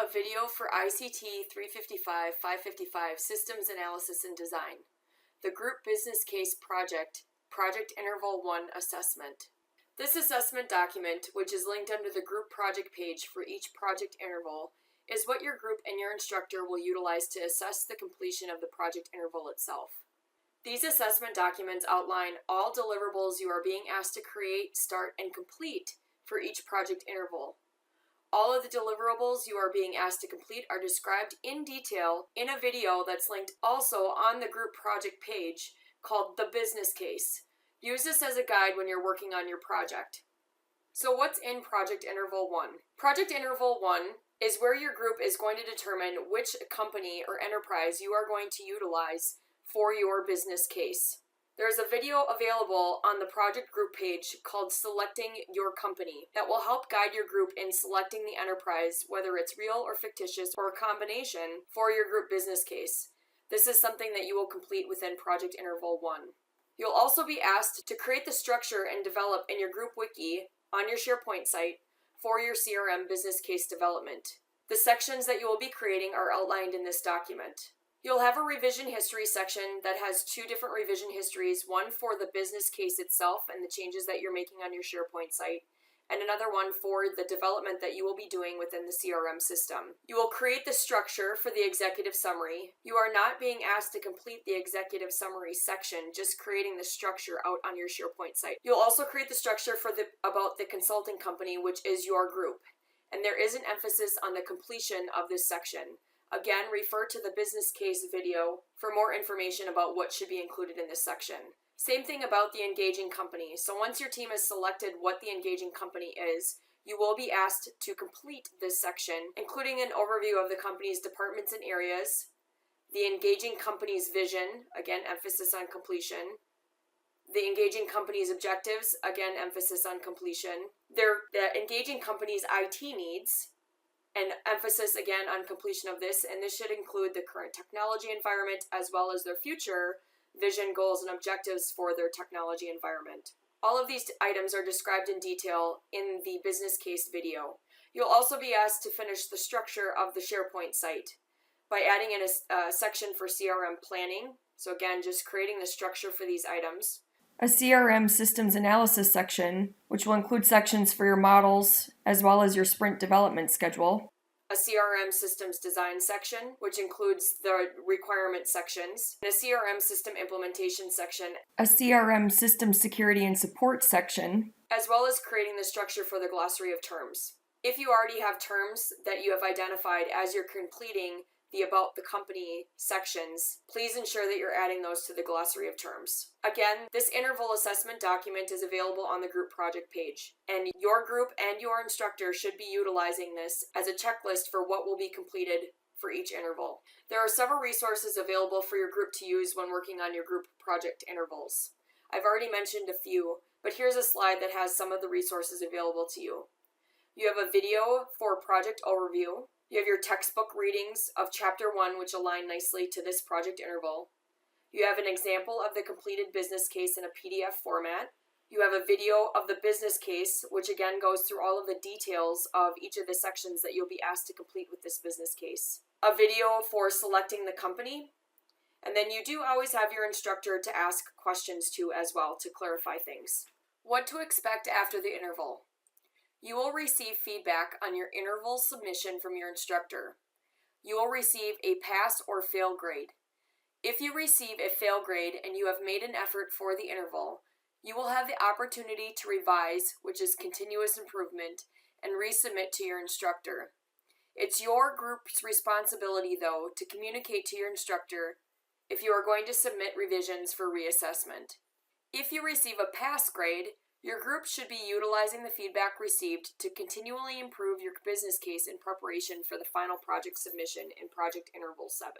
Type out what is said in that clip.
a video for ICT-355-555 Systems Analysis and Design. The Group Business Case Project, Project Interval 1 Assessment. This assessment document, which is linked under the group project page for each project interval, is what your group and your instructor will utilize to assess the completion of the project interval itself. These assessment documents outline all deliverables you are being asked to create, start, and complete for each project interval. All of the deliverables you are being asked to complete are described in detail in a video that's linked also on the group project page called The Business Case. Use this as a guide when you're working on your project. So what's in Project Interval 1? Project Interval 1 is where your group is going to determine which company or enterprise you are going to utilize for your business case. There's a video available on the project group page called Selecting Your Company that will help guide your group in selecting the enterprise, whether it's real or fictitious or a combination, for your group business case. This is something that you will complete within Project Interval 1. You'll also be asked to create the structure and develop in your group wiki on your SharePoint site for your CRM business case development. The sections that you will be creating are outlined in this document. You'll have a revision history section that has two different revision histories, one for the business case itself and the changes that you're making on your SharePoint site, and another one for the development that you will be doing within the CRM system. You will create the structure for the executive summary. You are not being asked to complete the executive summary section, just creating the structure out on your SharePoint site. You'll also create the structure for about the consulting company, which is your group, and there is an emphasis on the completion of this section. Again, refer to the business case video for more information about what should be included in this section. Same thing about the engaging company. So once your team has selected what the engaging company is, you will be asked to complete this section, including an overview of the company's departments and areas, the engaging company's vision, again, emphasis on completion, the engaging company's objectives, again, emphasis on completion, the engaging company's IT needs, and emphasis again on completion of this, and this should include the current technology environment as well as their future vision, goals, and objectives for their technology environment. All of these items are described in detail in the business case video. You'll also be asked to finish the structure of the SharePoint site by adding in a section for CRM planning, so again, just creating the structure for these items. A CRM systems analysis section, which will include sections for your models as well as your sprint development schedule. A CRM systems design section, which includes the requirement sections. And a CRM system implementation section. A CRM system security and support section. As well as creating the structure for the glossary of terms. If you already have terms that you have identified as you're completing the About the Company sections, please ensure that you're adding those to the glossary of terms. Again, this interval assessment document is available on the group project page, and your group and your instructor should be utilizing this as a checklist for what will be completed for each interval. There are several resources available for your group to use when working on your group project intervals. I've already mentioned a few, but here's a slide that has some of the resources available to you. You have a video for project overview. You have your textbook readings of Chapter 1, which align nicely to this project interval. You have an example of the completed business case in a PDF format. You have a video of the business case, which again goes through all of the details of each of the sections that you'll be asked to complete with this business case. A video for selecting the company. And then you do always have your instructor to ask questions to as well to clarify things. What to expect after the interval. You will receive feedback on your interval submission from your instructor. You will receive a pass or fail grade. If you receive a fail grade and you have made an effort for the interval, you will have the opportunity to revise, which is continuous improvement, and resubmit to your instructor. It's your group's responsibility, though, to communicate to your instructor if you are going to submit revisions for reassessment. If you receive a pass grade, your group should be utilizing the feedback received to continually improve your business case in preparation for the final project submission in Project Interval 7.